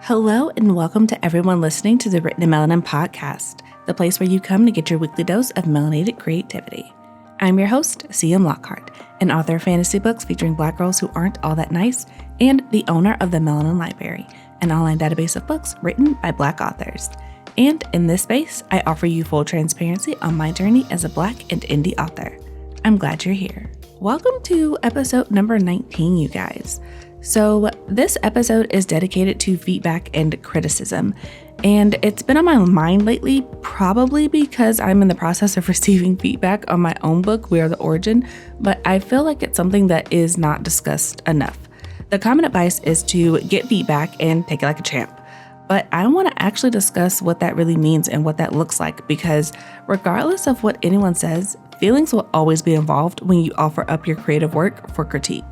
Hello and welcome to everyone listening to the Written in Melanin podcast, the place where you come to get your weekly dose of melanated creativity. I'm your host, CM Lockhart, an author of fantasy books featuring Black girls who aren't all that nice, and the owner of the Melanin Library, an online database of books written by Black authors. And in this space, I offer you full transparency on my journey as a Black and indie author. I'm glad you're here. Welcome to episode number 19, you guys. So this episode is dedicated to feedback and criticism, and it's been on my mind lately, probably because I'm in the process of receiving feedback on my own book, We Are the Origin, but I feel like it's something that is not discussed enough. The common advice is to get feedback and take it like a champ. But I want to actually discuss what that really means and what that looks like, because regardless of what anyone says, feelings will always be involved when you offer up your creative work for critique.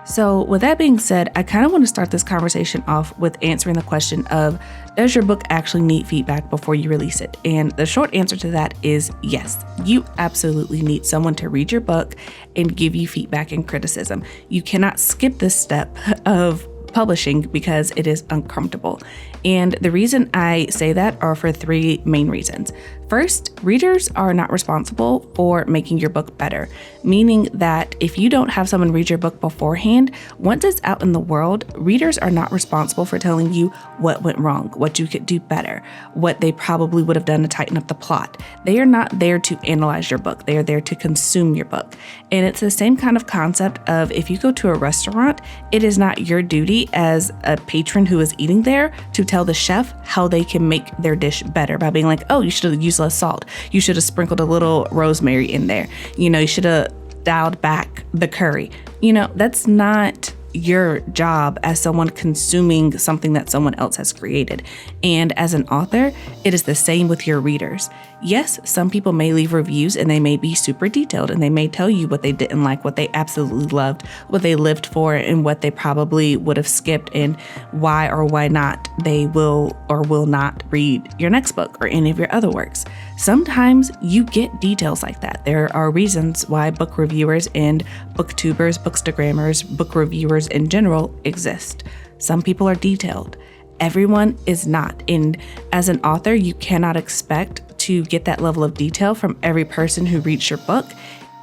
So with that being said, I kind of want to start this conversation off with answering the question of, does your book actually need feedback before you release it? And the short answer to that is yes. You absolutely need someone to read your book and give you feedback and criticism. You cannot skip this step of publishing because it is uncomfortable. And the reason I say that are for three main reasons. First, readers are not responsible for making your book better, meaning that if you don't have someone read your book beforehand, once it's out in the world, readers are not responsible for telling you what went wrong, what you could do better, what they probably would have done to tighten up the plot. They are not there to analyze your book. They are there to consume your book. And it's the same kind of concept of if you go to a restaurant, it is not your duty as a patron who is eating there to tell the chef how they can make their dish better by being like, oh, you should have used less salt. You should have sprinkled a little rosemary in there. You should have dialed back the curry. That's not your job as someone consuming something that someone else has created. And as an author, it is the same with your readers. Yes, some people may leave reviews and they may be super detailed and they may tell you what they didn't like, what they absolutely loved, what they lived for, and what they probably would have skipped, and why or why not they will or will not read your next book or any of your other works. Sometimes you get details like that. There are reasons why book reviewers and booktubers, bookstagrammers, book reviewers in general exist. Some people are detailed. Everyone is not. And as an author, you cannot expect to get that level of detail from every person who reads your book.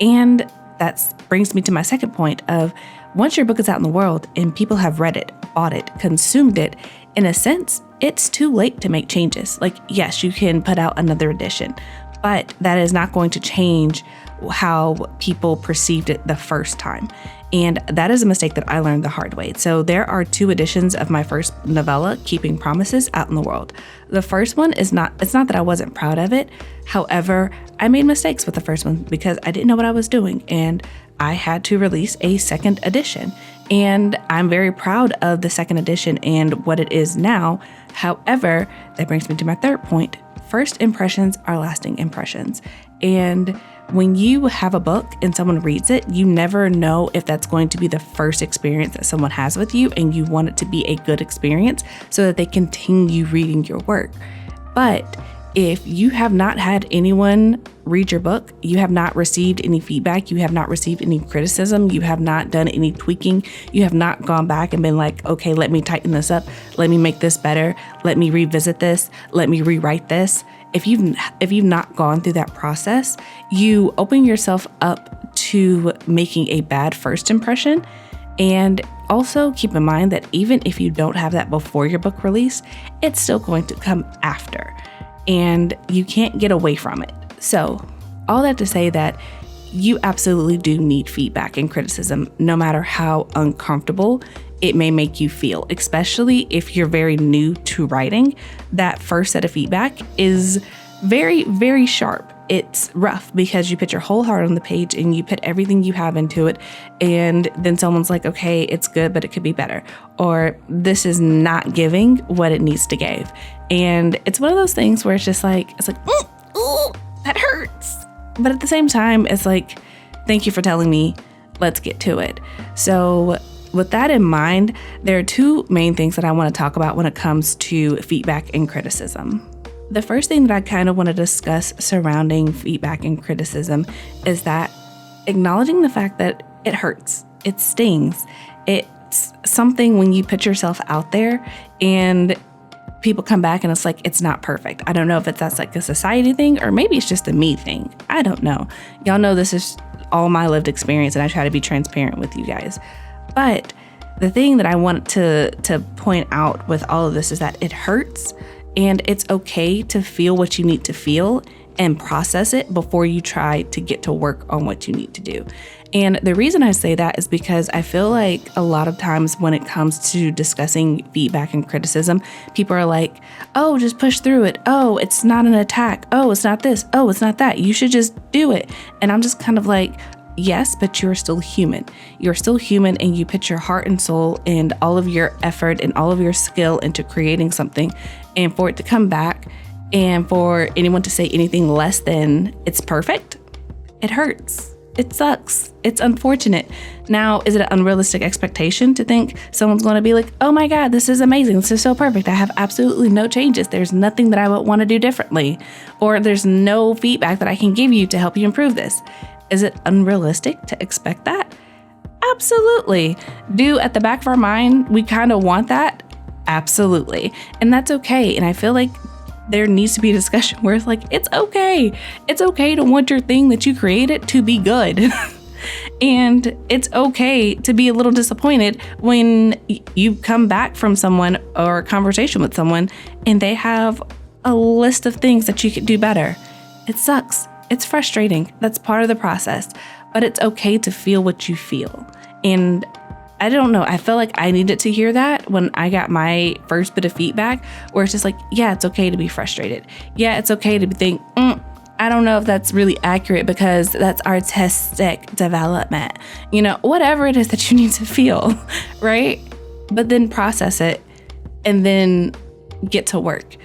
And that brings me to my second point of, once your book is out in the world and people have read it, bought it, consumed it, in a sense, it's too late to make changes. Like, yes, you can put out another edition, but that is not going to change how people perceived it the first time. And that is a mistake that I learned the hard way. So there are two editions of my first novella, Keeping Promises, out in the world. The first one it's not that I wasn't proud of it. However, I made mistakes with the first one because I didn't know what I was doing, and I had to release a second edition. And I'm very proud of the second edition and what it is now. However, that brings me to my third point. First impressions are lasting impressions. And when you have a book and someone reads it, you never know if that's going to be the first experience that someone has with you, and you want it to be a good experience so that they continue reading your work. But if you have not had anyone read your book, you have not received any feedback, you have not received any criticism, you have not done any tweaking, you have not gone back and been like, okay, let me tighten this up, let me make this better, let me revisit this, let me rewrite this. If you've not gone through that process, you open yourself up to making a bad first impression. And also keep in mind that even if you don't have that before your book release, it's still going to come after, and you can't get away from it. So all that to say that you absolutely do need feedback and criticism, no matter how uncomfortable it may make you feel, especially if you're very new to writing. That first set of feedback is very, very sharp. It's rough because you put your whole heart on the page and you put everything you have into it. And then someone's like, okay, it's good, but it could be better. Or this is not giving what it needs to give. And it's one of those things where it's like, ooh, that hurts. But at the same time, it's like, thank you for telling me, let's get to it. So with that in mind, there are two main things that I want to talk about when it comes to feedback and criticism. The first thing that I kind of want to discuss surrounding feedback and criticism is that acknowledging the fact that it hurts, it stings, it it's something when you put yourself out there and people come back and it's like, it's not perfect. I don't know if that's like a society thing or maybe it's just a me thing. I don't know. Y'all know this is all my lived experience and I try to be transparent with you guys. But the thing that I want to point out with all of this is that it hurts and it's okay to feel what you need to feel and process it before you try to get to work on what you need to do. And the reason I say that is because I feel like a lot of times when it comes to discussing feedback and criticism, people are like, oh, just push through it. Oh, it's not an attack. Oh, it's not this. Oh, it's not that. You should just do it. And I'm just kind of like, yes, but you're still human. You're still human and you put your heart and soul and all of your effort and all of your skill into creating something. And for it to come back and for anyone to say anything less than it's perfect, it hurts. It sucks. It's unfortunate. Now, is it an unrealistic expectation to think someone's going to be like, oh my God, this is amazing. This is so perfect. I have absolutely no changes. There's nothing that I would want to do differently. Or there's no feedback that I can give you to help you improve this. Is it unrealistic to expect that? Absolutely. Do at the back of our mind, we kind of want that? Absolutely. And that's okay. And I feel like there needs to be a discussion where it's like, it's okay. It's okay to want your thing that you created to be good. And it's okay to be a little disappointed when you come back from someone or a conversation with someone and they have a list of things that you could do better. It sucks. It's frustrating. That's part of the process, but it's okay to feel what you feel. And I don't know. I feel like I needed to hear that when I got my first bit of feedback where it's just like, yeah, it's okay to be frustrated. Yeah, it's okay to think, I don't know if that's really accurate because that's artistic development. You know, whatever it is that you need to feel, right? But then process it and then get to work.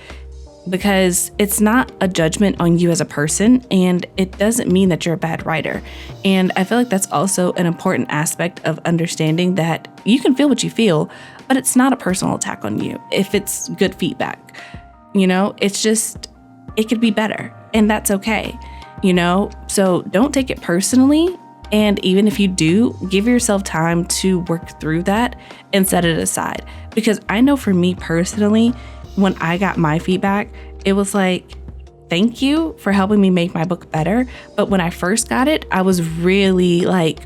Because it's not a judgment on you as a person and it doesn't mean that you're a bad writer. And I feel like that's also an important aspect of understanding that you can feel what you feel, but it's not a personal attack on you if it's good feedback. You know, it's just, it could be better and that's okay, you know? So don't take it personally. And even if you do, give yourself time to work through that and set it aside. Because I know for me personally, when I got my feedback, it was like, thank you for helping me make my book better. But when I first got it, I was really like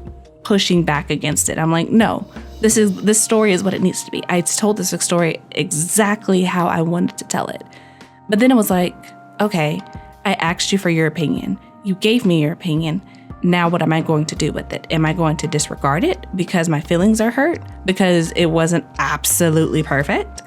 pushing back against it. I'm like, no, this story is what it needs to be. I told this story exactly how I wanted to tell it. But then it was like, okay, I asked you for your opinion. You gave me your opinion. Now what am I going to do with it? Am I going to disregard it because my feelings are hurt because it wasn't absolutely perfect?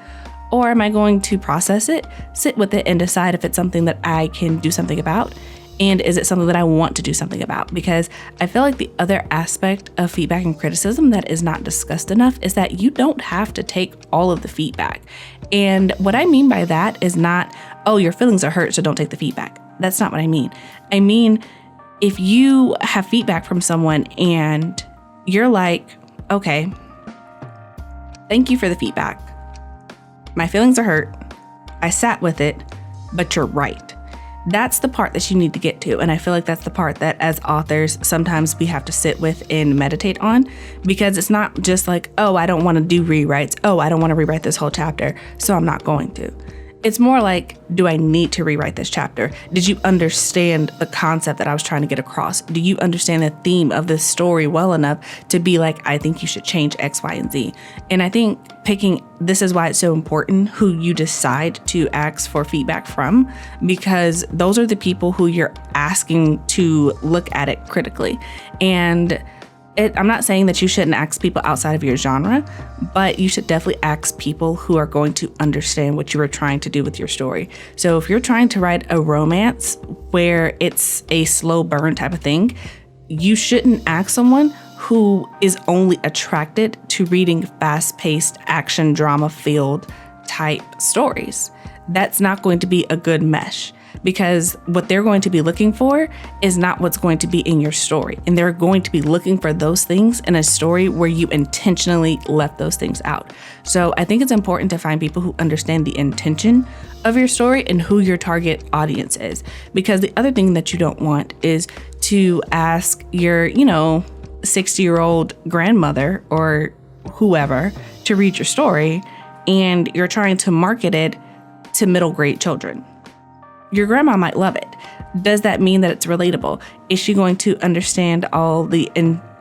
Or am I going to process it, sit with it, and decide if it's something that I can do something about? And is it something that I want to do something about? Because I feel like the other aspect of feedback and criticism that is not discussed enough is that you don't have to take all of the feedback. And what I mean by that is not, oh, your feelings are hurt, so don't take the feedback. That's not what I mean. I mean, if you have feedback from someone and you're like, okay, thank you for the feedback. My feelings are hurt. I sat with it, but you're right. That's the part that you need to get to. And I feel like that's the part that as authors, sometimes we have to sit with and meditate on, because it's not just like, oh, I don't want to do rewrites. Oh, I don't want to rewrite this whole chapter, so I'm not going to. It's more like, do I need to rewrite this chapter? Did you understand the concept that I was trying to get across? Do you understand the theme of this story well enough to be like, I think you should change X, Y, and Z? And I think this is why it's so important who you decide to ask for feedback from, because those are the people who you're asking to look at it critically. And I'm not saying that you shouldn't ask people outside of your genre, but you should definitely ask people who are going to understand what you were trying to do with your story. So if you're trying to write a romance where it's a slow burn type of thing, you shouldn't ask someone who is only attracted to reading fast-paced action drama-filled type stories. That's not going to be a good mesh, because what they're going to be looking for is not what's going to be in your story. And they're going to be looking for those things in a story where you intentionally left those things out. So I think it's important to find people who understand the intention of your story and who your target audience is. Because the other thing that you don't want is to ask your, 60-year-old grandmother or whoever to read your story, and you're trying to market it to middle grade children. Your grandma might love it. Does that mean that it's relatable? Is she going to understand all the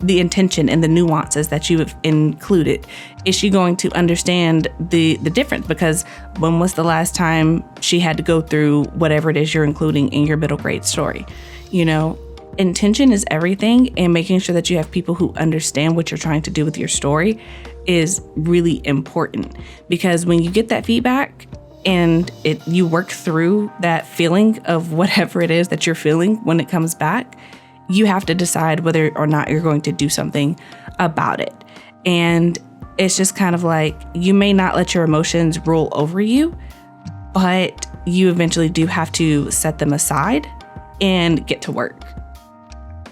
intention and the nuances that you have included? Is she going to understand the difference? Because when was the last time she had to go through whatever it is you're including in your middle grade story? Intention is everything, and making sure that you have people who understand what you're trying to do with your story is really important, because when you get that feedback and you work through that feeling of whatever it is that you're feeling when it comes back, you have to decide whether or not you're going to do something about it. And it's just kind of like, you may not let your emotions rule over you, but you eventually do have to set them aside and get to work.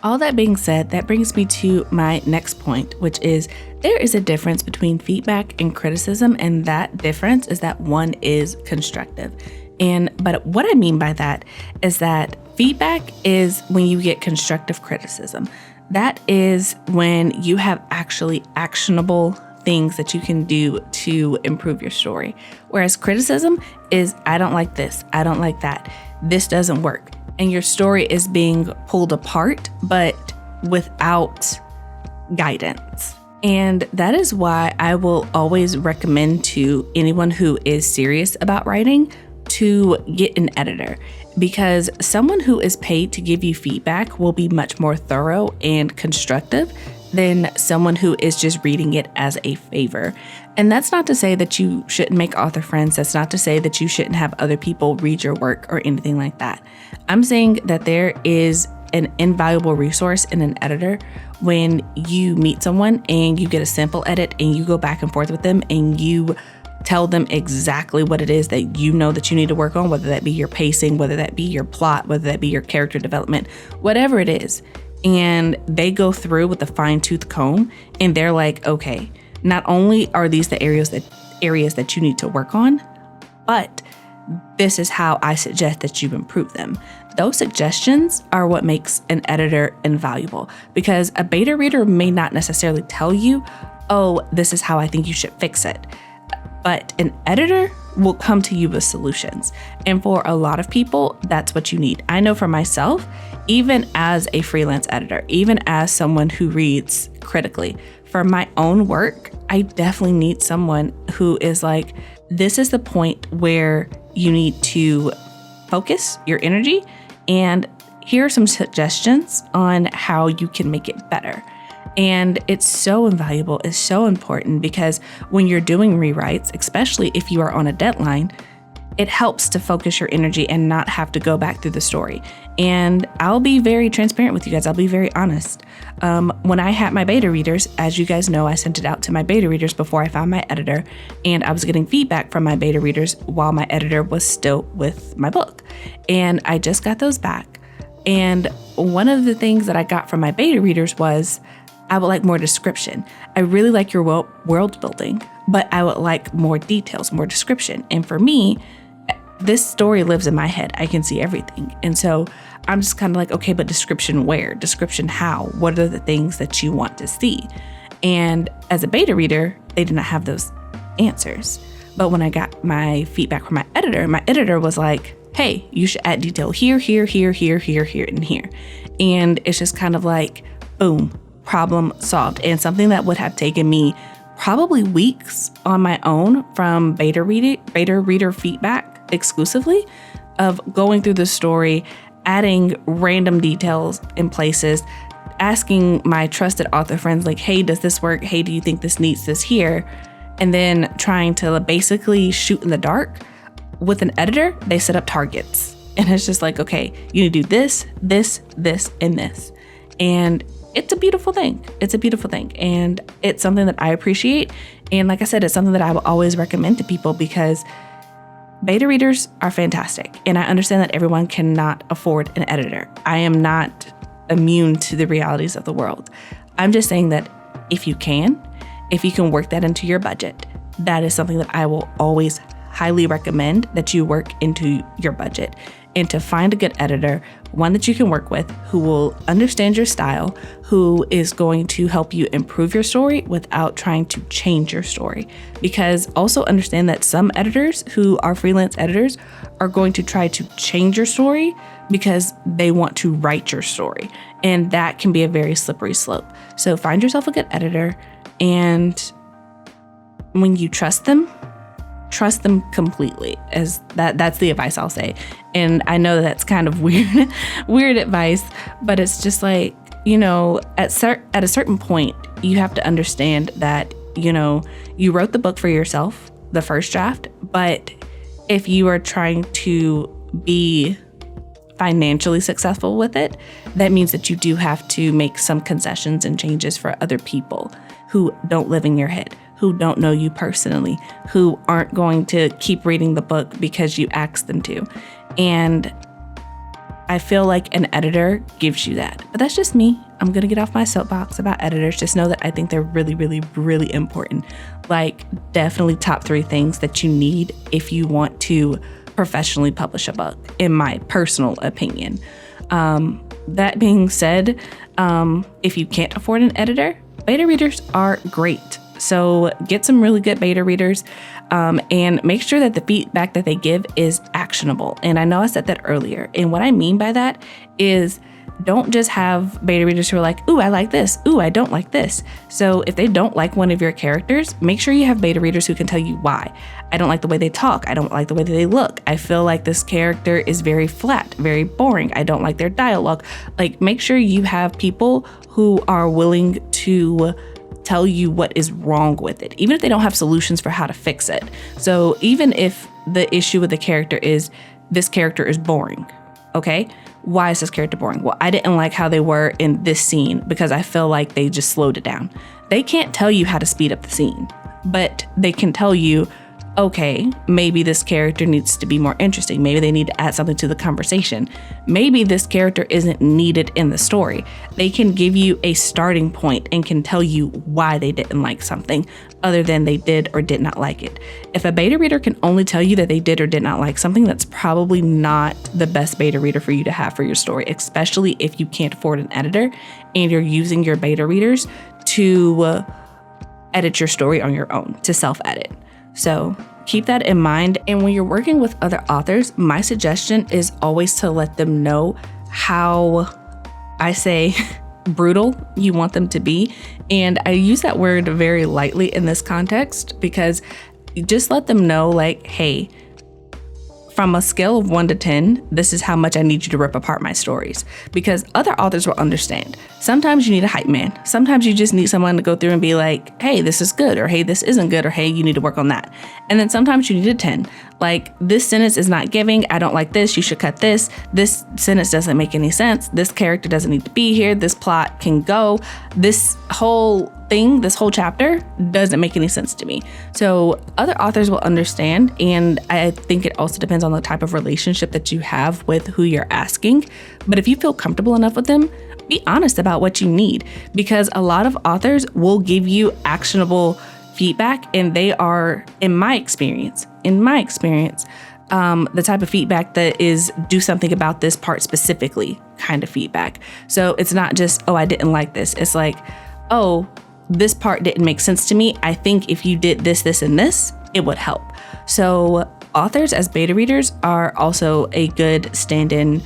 All that being said, that brings me to my next point, which is there is a difference between feedback and criticism, and that difference is that one is constructive. But what I mean by that is that feedback is when you get constructive criticism. That is when you have actually actionable things that you can do to improve your story. Whereas criticism is, I don't like this, I don't like that, this doesn't work. And your story is being pulled apart, but without guidance. And that is why I will always recommend to anyone who is serious about writing to get an editor, because someone who is paid to give you feedback will be much more thorough and constructive than someone who is just reading it as a favor. And that's not to say that you shouldn't make author friends. That's not to say that you shouldn't have other people read your work or anything like that. I'm saying that there is an invaluable resource in an editor when you meet someone and you get a sample edit and you go back and forth with them and you tell them exactly what it is that you know that you need to work on, whether that be your pacing, whether that be your plot, whether that be your character development, whatever it is. And they go through with a fine-tooth comb and they're like, okay, not only are these the areas that you need to work on, but this is how I suggest that you improve them. Those suggestions are what makes an editor invaluable, because a beta reader may not necessarily tell you, oh, this is how I think you should fix it. But an editor will come to you with solutions. And for a lot of people, that's what you need. I know for myself, even as a freelance editor, even as someone who reads critically, for my own work, I definitely need someone who is like, this is the point where you need to focus your energy, and here are some suggestions on how you can make it better. And it's so invaluable, it's so important, because when you're doing rewrites, especially if you are on a deadline, it helps to focus your energy and not have to go back through the story. And I'll be very transparent with you guys. I'll be very honest. When I had my beta readers, as you guys know, I sent it out to my beta readers before I found my editor, and I was getting feedback from my beta readers while my editor was still with my book. And I just got those back. And one of the things that I got from my beta readers was, I would like more description. I really like your world building, but I would like more details, more description. And for me, this story lives in my head. I can see everything. And so I'm just kind of like, okay, but description where? Description how? What are the things that you want to see? And as a beta reader, they did not have those answers. But when I got my feedback from my editor was like, hey, you should add detail here, here, here, here, here, here, and here. And it's just kind of like, boom, problem solved. And something that would have taken me probably weeks on my own from beta reader feedback exclusively, of going through the story, adding random details in places, asking my trusted author friends like, hey, does this work? Hey, do you think this needs this here? And then trying to basically shoot in the dark. With an editor, they set up targets. And it's just like, okay, you need to do this, this, this, and this. And it's a beautiful thing. It's a beautiful thing. And it's something that I appreciate. And like I said, it's something that I will always recommend to people, because beta readers are fantastic. And I understand that everyone cannot afford an editor. I am not immune to the realities of the world. I'm just saying that if you can work that into your budget, that is something that I will always highly recommend that you work into your budget. and to find a good editor, one that you can work with, who will understand your style, who is going to help you improve your story without trying to change your story. Because also understand that some editors who are freelance editors are going to try to change your story because they want to write your story. And that can be a very slippery slope. So find yourself a good editor, and when you trust them completely. As that's the advice I'll say. And I know that's kind of weird advice, but it's just like, at a certain point, you have to understand that, you wrote the book for yourself, the first draft, but if you are trying to be financially successful with it, that means that you do have to make some concessions and changes for other people who don't live in your head, who don't know you personally, who aren't going to keep reading the book because you asked them to. And I feel like an editor gives you that. But that's just me. I'm going to get off my soapbox about editors. Just know that I think they're really, really, really important. Like, definitely top 3 things that you need if you want to professionally publish a book, in my personal opinion. That being said, if you can't afford an editor, beta readers are great. So get some really good beta readers, and make sure that the feedback that they give is actionable. And I know I said that earlier. And what I mean by that is, don't just have beta readers who are like, ooh, I like this. Ooh, I don't like this. So if they don't like one of your characters, make sure you have beta readers who can tell you why. I don't like the way they talk. I don't like the way that they look. I feel like this character is very flat, very boring. I don't like their dialogue. Like, make sure you have people who are willing to tell you what is wrong with it, even if they don't have solutions for how to fix it. So even if the issue with the character is, this character is boring, okay? Why is this character boring? Well, I didn't like how they were in this scene because I feel like they just slowed it down. They can't tell you how to speed up the scene, but they can tell you, okay, maybe this character needs to be more interesting. Maybe they need to add something to the conversation. Maybe this character isn't needed in the story. They can give you a starting point and can tell you why they didn't like something other than they did or did not like it. If a beta reader can only tell you that they did or did not like something, that's probably not the best beta reader for you to have for your story, especially if you can't afford an editor and you're using your beta readers to edit your story on your own, to self-edit. So keep that in mind. And when you're working with other authors, my suggestion is always to let them know how, I say, brutal you want them to be. And I use that word very lightly in this context, because just let them know, like, hey, from a scale of 1 to 10, this is how much I need you to rip apart my stories, because other authors will understand. Sometimes you need a hype man. Sometimes you just need someone to go through and be like, hey, this is good, or hey, this isn't good, or hey, you need to work on that. And then sometimes you need a 10. Like, this sentence is not giving. I don't like this. You should cut this. This sentence doesn't make any sense. This character doesn't need to be here. This plot can go. This whole thing, this whole chapter doesn't make any sense to me. So other authors will understand. And I think it also depends on the type of relationship that you have with who you're asking. But if you feel comfortable enough with them, be honest about what you need, because a lot of authors will give you actionable feedback, and they are, in my experience, the type of feedback that is, do something about this part specifically kind of feedback. So it's not just, oh, I didn't like this. It's like, oh, this part didn't make sense to me. I think if you did this, this, and this, it would help. So authors as beta readers are also a good stand-in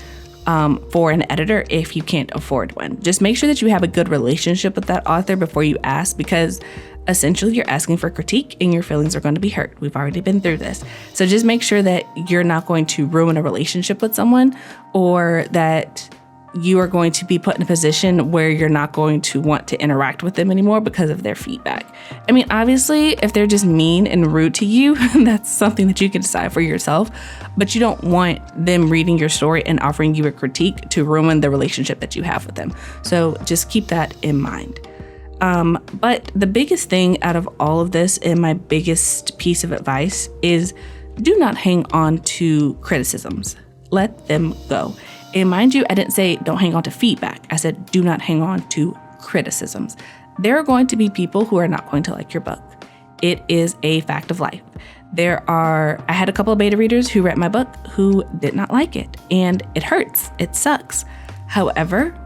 for an editor if you can't afford one. Just make sure that you have a good relationship with that author before you ask, because essentially you're asking for critique and your feelings are going to be hurt. We've already been through this. So just make sure that you're not going to ruin a relationship with someone, or that you are going to be put in a position where you're not going to want to interact with them anymore because of their feedback. I mean, obviously, if they're just mean and rude to you, that's something that you can decide for yourself, but you don't want them reading your story and offering you a critique to ruin the relationship that you have with them. So just keep that in mind. But the biggest thing out of all of this, and my biggest piece of advice, is do not hang on to criticisms. Let them go. And mind you, I didn't say don't hang on to feedback. I said do not hang on to criticisms. There are going to be people who are not going to like your book. It is a fact of life. I had a couple of beta readers who read my book who did not like it, and it hurts. It sucks. However,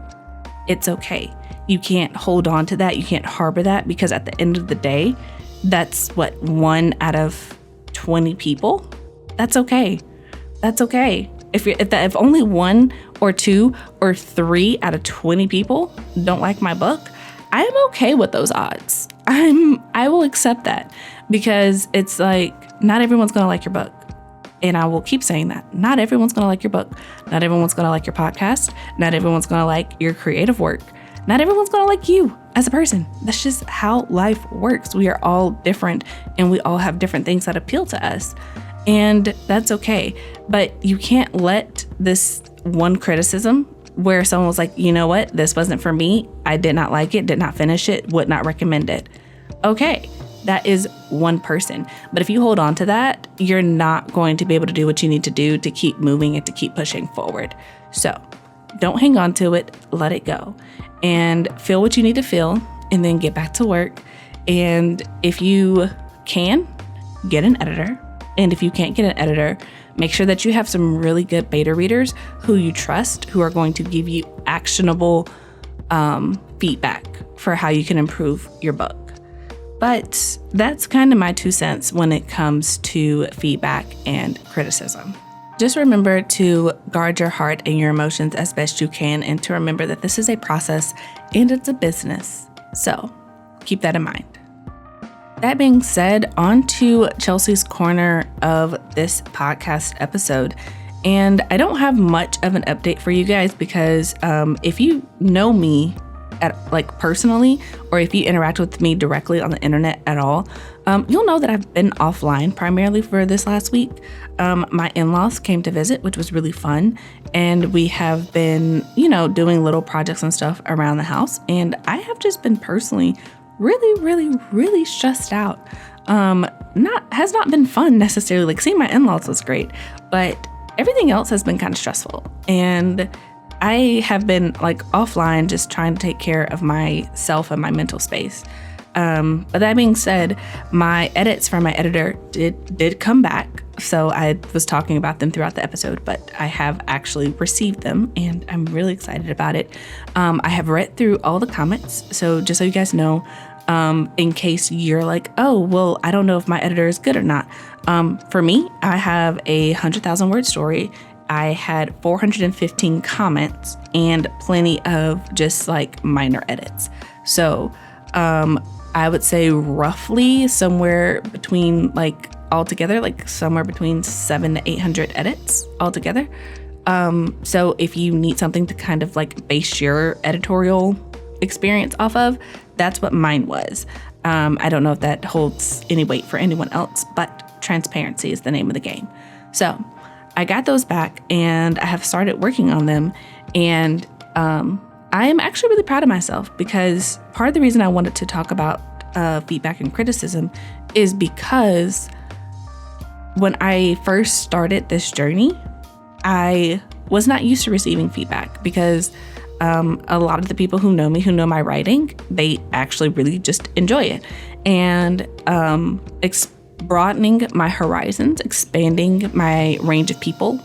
it's okay. You can't hold on to that. You can't harbor that, because at the end of the day, that's what, 1 out of 20 people. That's okay. That's okay. If only 1 or 2 or 3 out of 20 people don't like my book, I am okay with those odds. I will accept that, because it's like, not everyone's going to like your book. And I will keep saying that. Not everyone's going to like your book. Not everyone's going to like your podcast. Not everyone's going to like your creative work. Not everyone's going to like you as a person. That's just how life works. We are all different, and we all have different things that appeal to us. And that's okay. But you can't let this one criticism where someone was like, you know what, this wasn't for me. I did not like it, did not finish it, would not recommend it. Okay, that is one person. But if you hold on to that, you're not going to be able to do what you need to do to keep moving and to keep pushing forward. So don't hang on to it, let it go, and feel what you need to feel, and then get back to work. And if you can, get an editor. And if you can't get an editor, make sure that you have some really good beta readers who you trust, who are going to give you actionable feedback for how you can improve your book. But that's kind of my 2 cents when it comes to feedback and criticism. Just remember to guard your heart and your emotions as best you can, and to remember that this is a process and it's a business. So keep that in mind. That being said, on to Chelsea's corner of this podcast episode. And I don't have much of an update for you guys, because if you know me personally, or if you interact with me directly on the internet at all, you'll know that I've been offline primarily for this last week. My in-laws came to visit, which was really fun. And we have been, doing little projects and stuff around the house. And I have just been personally really, really, really stressed out. Has not been fun necessarily. Like, seeing my in-laws was great, but everything else has been kind of stressful. And I have been offline, just trying to take care of myself and my mental space. But that being said, my edits from my editor did come back. So I was talking about them throughout the episode, but I have actually received them, and I'm really excited about it. I have read through all the comments. So just so you guys know, in case you're like, oh, well, I don't know if my editor is good or not. For me, I have a 100,000 word story. I had 415 comments and plenty of just minor edits. So I would say roughly somewhere between altogether, somewhere between 700 to 800 edits altogether. So if you need something to kind of base your editorial experience off of, that's what mine was. I don't know if that holds any weight for anyone else, but transparency is the name of the game. So I got those back, and I have started working on them. And I am actually really proud of myself, because part of the reason I wanted to talk about feedback and criticism is because when I first started this journey, I was not used to receiving feedback, because a lot of the people who know me, who know my writing, they actually really just enjoy it. And broadening my horizons, expanding my range of people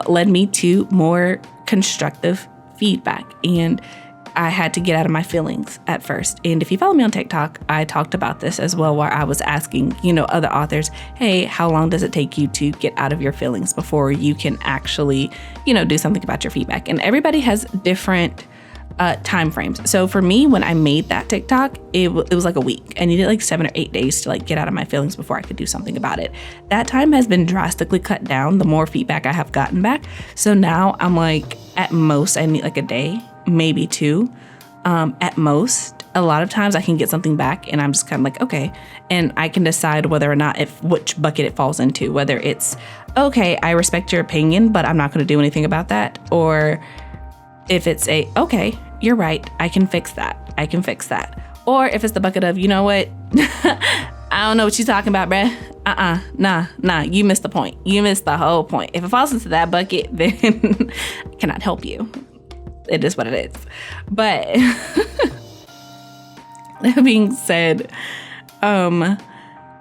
led me to more constructive feedback. And I had to get out of my feelings at first. And if you follow me on TikTok, I talked about this as well, where I was asking, other authors, hey, how long does it take you to get out of your feelings before you can actually, do something about your feedback? And everybody has different time frames. So for me, when I made that TikTok, it was a week. I needed 7 or 8 days to get out of my feelings before I could do something about it. That time has been drastically cut down the more feedback I have gotten back. So now I'm at most I need a day, maybe 2 at most. A lot of times I can get something back, and I'm just kind of okay, and I can decide whether or not which bucket it falls into, whether it's okay, I respect your opinion, but I'm not going to do anything about that, or if it's okay, you're right, I can fix that, or if it's the bucket of, you know what, I don't know what you're talking about, bruh. Nah, you missed the point. You missed the whole point. If it falls into that bucket, then I cannot help you. It is what it is. But that being said,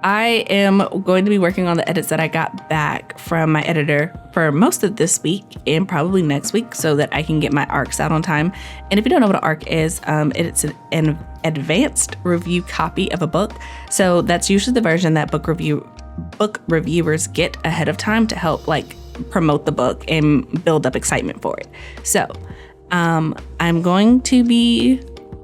I am going to be working on the edits that I got back from my editor for most of this week and probably next week so that I can get my ARCs out on time. And if you don't know what an ARC is, it's an advanced review copy of a book. So that's usually the version that book reviewers get ahead of time to help like promote the book and build up excitement for it. So I'm going to be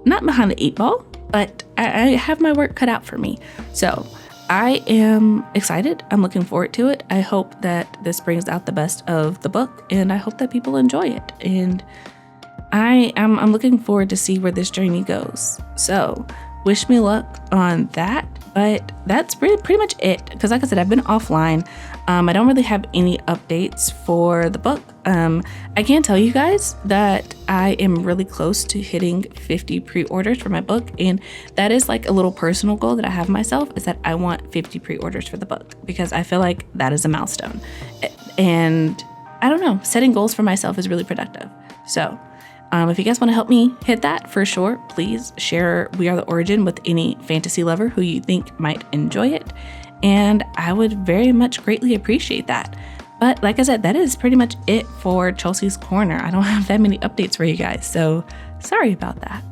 not behind the 8 ball, but I have my work cut out for me. So I am excited. I'm looking forward to it. I hope that this brings out the best of the book, and I hope that people enjoy it. And I'm looking forward to see where this journey goes. So wish me luck on that. But that's pretty much it. Because like I said, I've been offline. I don't really have any updates for the book. I can tell you guys that I am really close to hitting 50 pre-orders for my book. And that is like a little personal goal that I have myself, is that I want 50 pre-orders for the book, because I feel like that is a milestone. And I don't know, setting goals for myself is really productive. So if you guys want to help me hit that, for sure, please share We Are the Origin with any fantasy lover who you think might enjoy it. And I would very much greatly appreciate that. But like I said, that is pretty much it for Chelsea's Corner. I don't have that many updates for you guys, so sorry about that.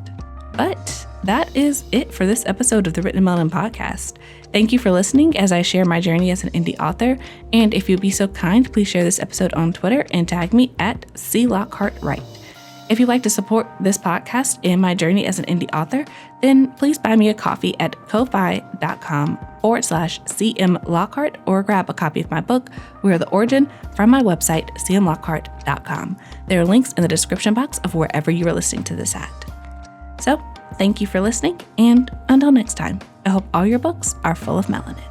But that is it for this episode of the Written in Melanin podcast. Thank you for listening as I share my journey as an indie author. And if you'd be so kind, please share this episode on Twitter and tag me at @CLockhartWrite. If you'd like to support this podcast and my journey as an indie author, then please buy me a coffee at ko-fi.com/CMLockhart, or grab a copy of my book, We Are the Origin, from my website, cmlockhart.com. There are links in the description box of wherever you are listening to this at. So, thank you for listening, and until next time, I hope all your books are full of melanin.